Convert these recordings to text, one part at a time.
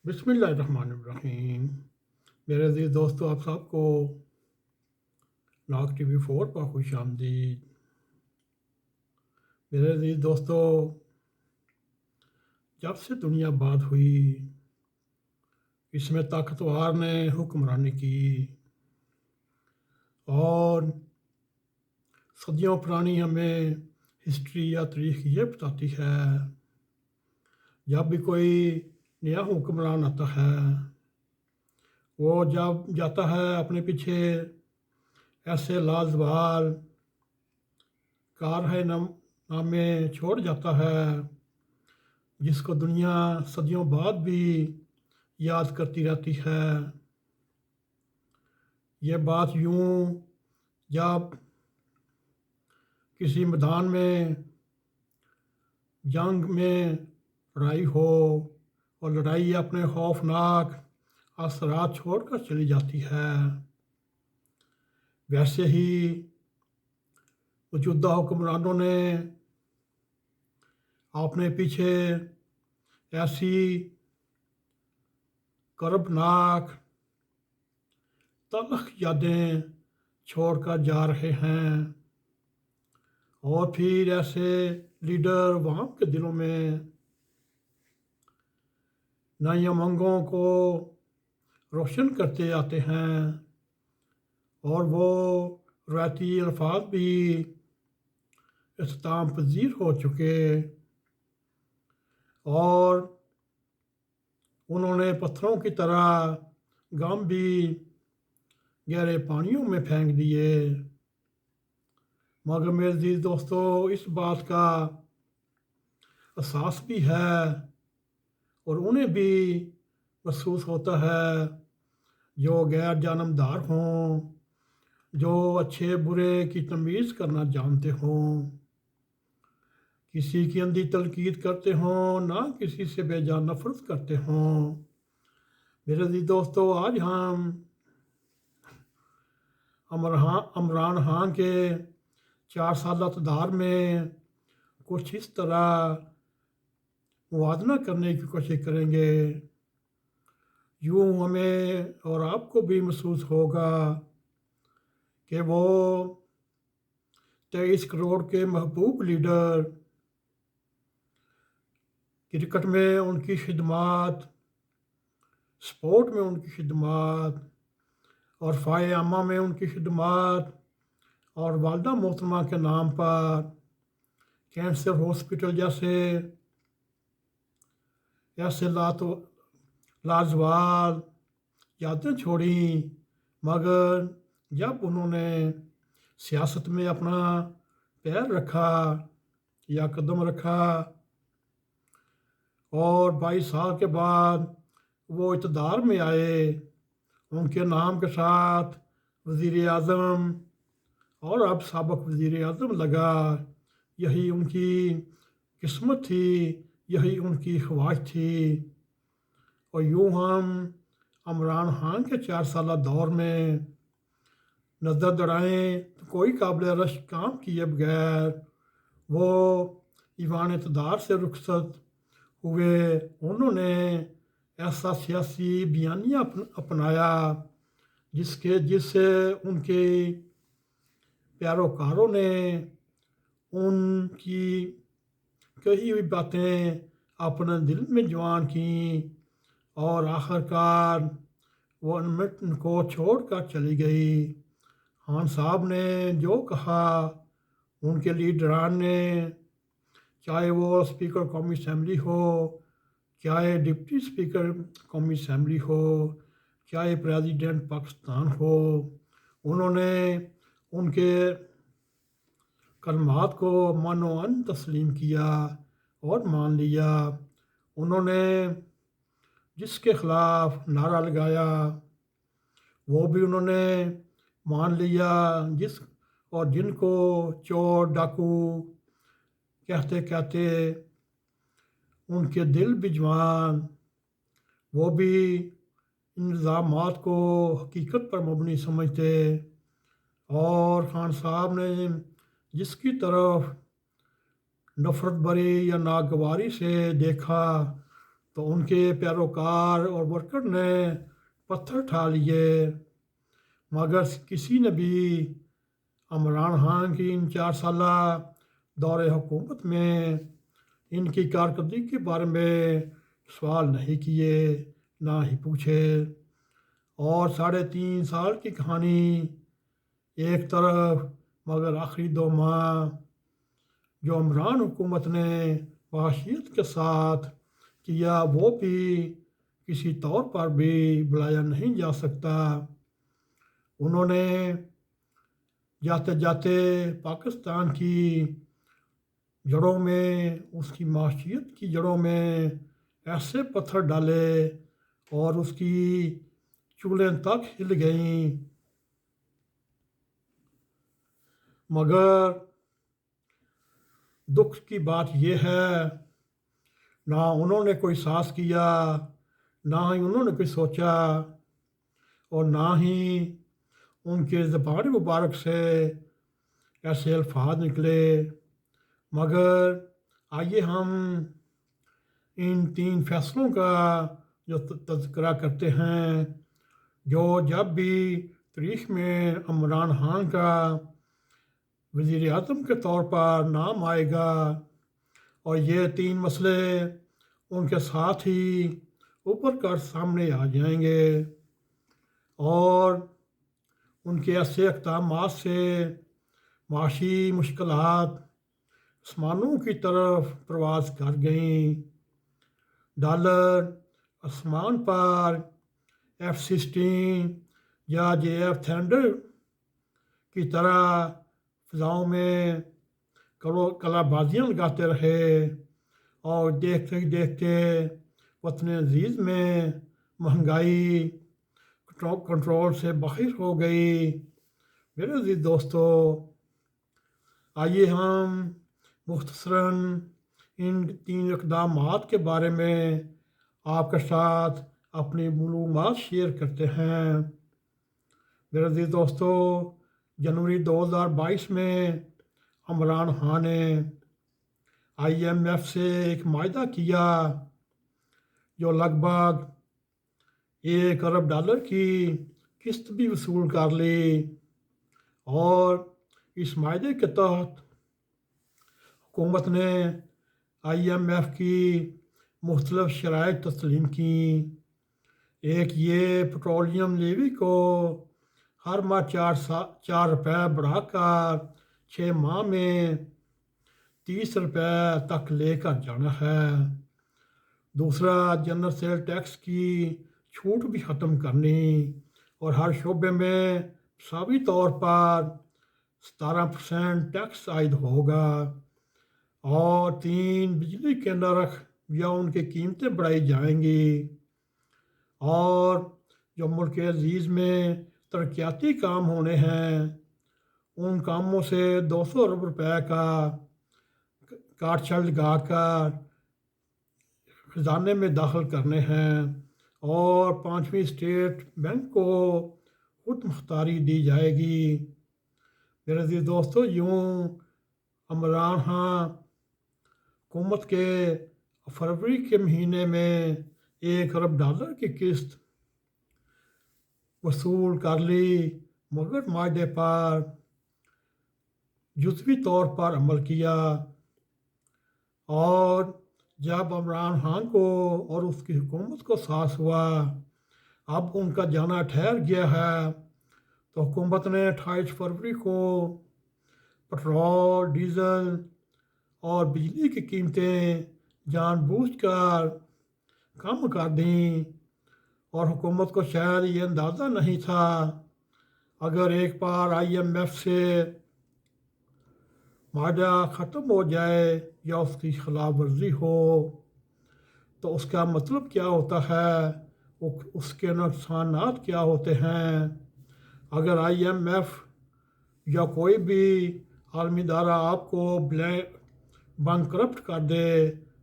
بسم اللہ الرحمن الرحیم۔ میرے عزیز دوستو، آپ سب کو ناک ٹی وی 4 پر خوش آمدید۔ میرے عزیز دوستو، جب سے دنیا آباد ہوئی، اس میں طاقتور نے حکمرانی کی اور صدیوں پرانی ہمیں ہسٹری یا تاریخ یہ بتاتی ہے، جب بھی کوئی نیا حکمران آتا ہے، وہ جب جاتا ہے اپنے پیچھے ایسے لازوال کارنامے چھوڑ جاتا ہے جس کو دنیا صدیوں بعد بھی یاد کرتی رہتی ہے۔ یہ بات یوں جب کسی میدان میں جنگ میں لڑائی ہو اور لڑائی اپنے خوفناک اثرات چھوڑ کر چلی جاتی ہے، ویسے ہی موجودہ حکمرانوں نے اپنے پیچھے ایسی کربناک تلخ یادیں چھوڑ کر جا رہے ہیں، اور پھر ایسے لیڈر وہاں کے دلوں میں نئی امنگوں کو روشن کرتے آتے ہیں، اور وہ روایتی الفاظ بھی اختتام پذیر ہو چکے، اور انہوں نے پتھروں کی طرح غم بھی گہرے پانیوں میں پھینک دیے۔ مگر میرے عزیز دوستو، اس بات کا احساس بھی ہے اور انہیں بھی محسوس ہوتا ہے جو غیر جانبدار ہوں، جو اچھے برے کی تمیز کرنا جانتے ہوں، کسی کی اندھی تنقید کرتے ہوں، نہ کسی سے بے جان نفرت کرتے ہوں۔ میرے عزیز دوستو، آج ہم عمران کے 4 سالہ اقتدار میں کچھ اس طرح موازنہ کرنے کی کوشش کریں گے، یوں ہمیں اور آپ کو بھی محسوس ہوگا کہ وہ 23 کروڑ کے محبوب لیڈر، کرکٹ میں ان کی خدمات، سپورٹ میں ان کی خدمات، اور فائع عامہ میں ان کی خدمات، اور والدہ محترمہ کے نام پر کینسر ہاسپٹل جیسے لازوال یادیں چھوڑیں، مگر جب انہوں نے سیاست میں اپنا پیر رکھا یا قدم رکھا اور 22 سال کے بعد وہ اقتدار میں آئے، ان کے نام کے ساتھ وزیر اعظم اور اب سابق وزیر اعظم لگا، یہی ان کی قسمت تھی، یہی ان کی خواہش تھی۔ اور یوں ہم عمران کے 4 سالہ دور میں نظر دوڑائیں تو کوئی قابل رشک کام کیے بغیر وہ ایوان اقتدار سے رخصت ہوئے۔ انہوں نے ایسا سیاسی بیانیہ اپنایا جس سے ان کے پیروکاروں نے ان کی کہی ہوئی باتیں اپنے دل میں جوان کیں، اور آخر کار وہ ان کو چھوڑ کر چلی گئی۔ خان صاحب نے جو کہا، ان کے لیڈران نے، چاہے وہ اسپیکر قومی اسمبلی ہو، چاہے ڈپٹی اسپیکر قومی اسمبلی ہو، چاہے پریزیڈنٹ پاکستان ہو، انہوں نے ان کے کلمات کو من تسلیم کیا اور مان لیا۔ انہوں نے جس کے خلاف نعرہ لگایا وہ بھی انہوں نے مان لیا، جن کو چور ڈاکو کہتے کہتے ان کے دل بھی جوان، وہ بھی ان الزامات کو حقیقت پر مبنی سمجھتے، اور خان صاحب نے جس کی طرف نفرت بری یا ناگواری سے دیکھا تو ان کے پیروکار اور ورکر نے پتھر اٹھا لیے، مگر کسی نے بھی عمران خان کی ان 4 سالہ دور حکومت میں ان کی کارکردگی کے بارے میں سوال نہیں کیے، نہ ہی پوچھے۔ اور 3.5 سال کی کہانی ایک طرف، مگر آخری 2 ماہ جو عمران حکومت نے معیشت کے ساتھ کیا، وہ بھی کسی طور پر بھی بلایا نہیں جا سکتا۔ انہوں نے جاتے جاتے پاکستان کی جڑوں میں، اس کی معیشت کی جڑوں میں ایسے پتھر ڈالے اور اس کی چولیں تک ہل گئیں، مگر دکھ کی بات یہ ہے نہ انہوں نے کوئی ساز کیا، نہ ہی انہوں نے کوئی سوچا، اور نہ ہی ان کے زبان مبارک سے ایسے الفاظ نکلے۔ مگر آئیے ہم ان 3 فیصلوں کا جو تذکرہ کرتے ہیں، جو جب بھی تاریخ میں عمران خان کا وزیر اعظم کے طور پر نام آئے گا، اور یہ 3 مسئلے ان کے ساتھ ہی اوپر کر سامنے آ جائیں گے، اور ان کے ایسے اقدامات سے معاشی مشکلات آسمانوں کی طرف پرواز کر گئیں۔ ڈالر آسمان پر F-16 یا JF تھنڈر کی طرح فضاؤں میں کلا بازیاں لگاتے رہے، اور دیکھتے ہی دیکھتے وطن عزیز میں مہنگائی کنٹرول سے باہر ہو گئی۔ میرے عزیز دوستو، آئیے ہم مختصراً ان 3 اقدامات کے بارے میں آپ کے ساتھ اپنی معلومات شیئر کرتے ہیں۔ میرے عزیز دوستو، جنوری 2022 میں عمران خان نے IMF سے ایک معاہدہ کیا جو لگ بھگ $1 ارب کی قسط بھی وصول کر لی، اور اس معاہدے کے تحت حکومت نے IMF کی مختلف شرائط تسلیم کیں۔ ایک یہ پٹرولیم لیوی کو ہر ماہ $4 بڑھا کر 6 ماہ میں $30 تک لے کر جانا ہے۔ دوسرا، جنرل سیل ٹیکس کی چھوٹ بھی ختم کرنی، اور ہر شعبے میں مساوی طور پر 17% ٹیکس عائد ہوگا۔ اور 3، بجلی کے نرخ یا ان کی قیمتیں بڑھائی جائیں گی، اور جو ملک عزیز میں ترقیاتی کام ہونے ہیں، ان کاموں سے $200 ارب کا کارچھڑ لگا کر خزانے میں داخل کرنے ہیں، اور 5ویں اسٹیٹ بینک کو خود مختاری دی جائے گی۔ میرے عزیز دوستو، یوں عمران خان حکومت کے فروری کے مہینے میں $1 ارب کی قسط وصول کر لی، مگر معاہدے پر جزوی طور پر عمل کیا۔ اور جب عمران خان کو اور اس کی حکومت کو احساس ہوا اب ان کا جانا ٹھہر گیا ہے، تو حکومت نے 28 فروری کو پٹرول، ڈیزل اور بجلی کی قیمتیں جان بوجھ کر کم کر دیں، اور حکومت کو شاید یہ اندازہ نہیں تھا اگر ایک بار IMF سے معاہدہ ختم ہو جائے یا اس کی خلاف ورزی ہو تو اس کا مطلب کیا ہوتا ہے، اس کے نقصانات کیا ہوتے ہیں۔ اگر IMF یا کوئی بھی عالمی ادارہ آپ کو بینکرپٹ کر دے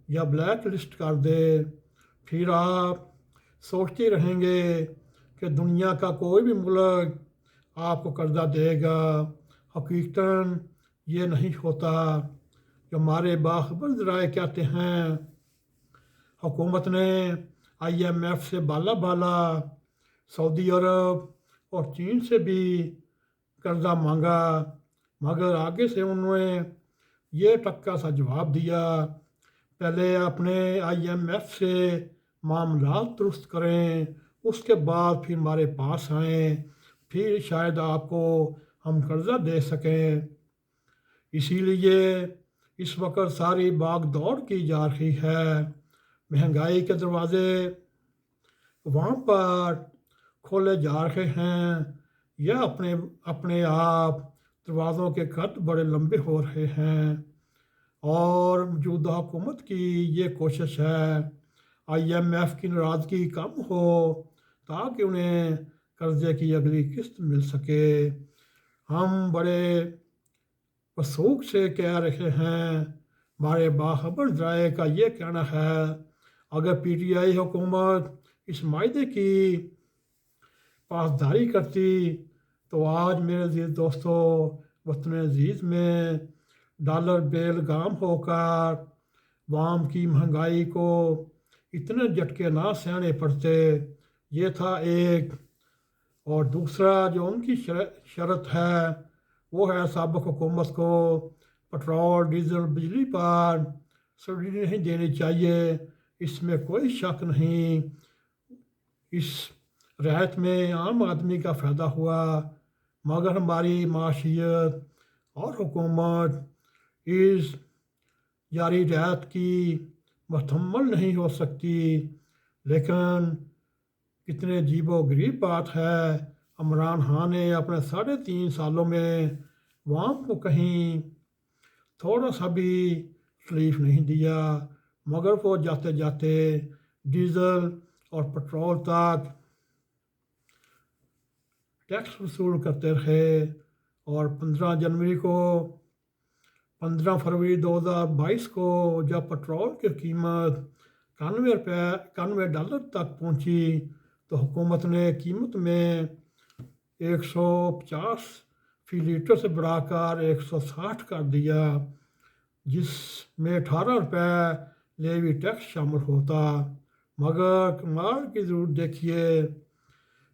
یا بلیک لسٹ کر دے، پھر آپ سوچتے رہیں گے کہ دنیا کا کوئی بھی ملک آپ کو قرضہ دے گا۔ حقیقتاً یہ نہیں ہوتا۔ جو ہمارے باخبر ذرائع کہتے ہیں، حکومت نے IMF سے بالا سعودی عرب اور چین سے بھی قرضہ مانگا، مگر آگے سے انہوں نے یہ ٹکا سا جواب دیا، پہلے اپنے IMF سے معاملات درست کریں، اس کے بعد پھر ہمارے پاس آئیں، پھر شاید آپ کو ہم قرضہ دے سکیں۔ اسی لیے اس وقت ساری باغ دوڑ کی جا رہی ہے، مہنگائی کے دروازے وہاں پر کھولے جا رہے ہیں یا اپنے آپ دروازوں کے قد بڑے لمبے ہو رہے ہیں، اور موجودہ حکومت کی یہ کوشش ہے IMF کی ناراضگی کم ہو تاکہ انہیں قرضے کی اگلی قسط مل سکے۔ ہم بڑے وثوق سے کہہ رہے ہیں، ہمارے باخبر ذرائع کا یہ کہنا ہے، اگر PTI حکومت اس معاہدے کی پاسداری کرتی تو آج میرے عزیز دوستو وطن عزیز میں ڈالر بے لگام ہو کر عوام کی مہنگائی کو اتنے جھٹکے نہ سہنے پڑتے۔ یہ تھا ایک، اور دوسرا جو ان کی شرط ہے وہ ہے سابق حکومت کو پٹرول ڈیزل بجلی پر سبسڈی نہیں دینی چاہیے، اس میں کوئی شک نہیں۔ اس رعایت میں عام آدمی کا فائدہ ہوا، مگر ہماری معیشت اور حکومت اس جاری رعایت کی متحمل نہیں ہو سکتی۔ لیکن کتنے عجیب و غریب بات ہے، عمران خان نے اپنے 3.5 سالوں میں عوام کو کہیں تھوڑا سا بھی تکلیف نہیں دیا، مگر وہ جاتے جاتے ڈیزل اور پٹرول تک ٹیکس وصول کرتے رہے، اور 15 فروری 2022 کو جب پٹرول کی قیمت $91 تک پہنچی تو حکومت نے قیمت میں 150 فی لیٹر سے بڑھا کر 160 کر دیا، جس میں $18 لیوی ٹیکس شامل ہوتا۔ مگر کمال کی ضرورت دیکھیے،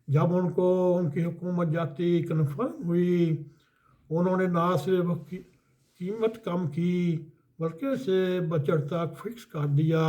جب ان کی حکومت جاتی کنفرم ہوئی، انہوں نے نہ صرف قیمت کم کی بلکہ اسے بجٹ تک فکس کر دیا۔